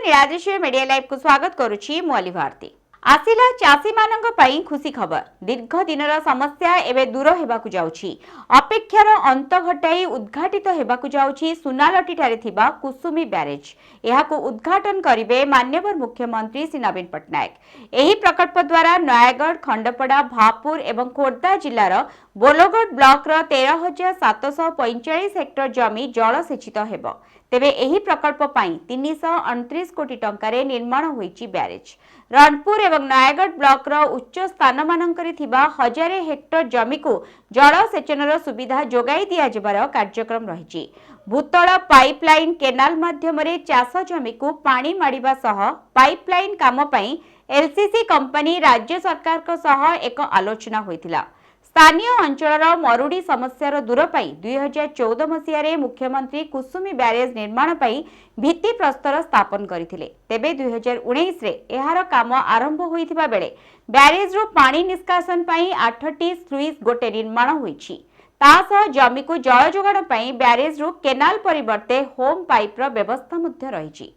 Niladri media live को स्वागत करुछि मुअली भारती। आसिला चासी मानंग पई खुशी खबर। दीर्घ दिनर समस्या एबे दूर हेबाकु जाउछि। अपेक्षार अंत घटाई उद्घाटित हेबाकु जाउछि सुनालटी ठारे थिबा कुसुमी ब्यारेज। एहाकु उद्घाटन करिवे माननीय मुख्यमंत्री श्री नवीन पटनायक। एही प्रकल्प द्वारा नयागढ़, खंडपड़ा, भापुर एवं खोर्धा जिल्लार बोलोगढ़ ब्लॉक रो 13,745 हेक्टर जमी जलसेचित हेबो। तेबे एही प्रकल्प पई 329 कोटी टंकारे निर्माण होईछि ब्यारेज। रणपुर एवं नयागढ़ ब्लॉक रो उच्च स्थान मानकरी थिबा 1000 हेक्टर जमी को जलसेचनर सुविधा जोगाई दिया जबार कार्यक्रम रहिछि। भूतल पाइपलाइन केनाल माध्यमरे चाष जमी को पानी माडिबा सह पाइपलाइन काम पई एलसीसी कंपनी राज्य सरकार को सह एक आलोचना होइतिला। स्थानीय अंचल मरुड़ी समस्यार दूर पाई 2014 मसीह मुख्यमंत्री कुसुमी ब्यारेज निर्माण पाई भित्ति प्रस्तर स्थापन करथिले। तेबे 2019 रे एहार काम आरंभ होइथिबा बेले ब्यारेज रो पानी निष्कासन पाई 8टी स्लुइस गोटे निर्माण होईछि। तासह जमी को जल जोगाण पाई ब्यारेज रो केनाल परिवर्ते होम पाइप रो व्यवस्था मध्य रहिछि।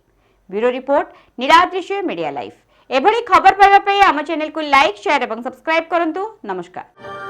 Bureau report Niladri media live. एभली खबर पाइबा पई आम चैनल को लाइक, शेयर एवं सब्सक्राइब करंतु। नमस्कार।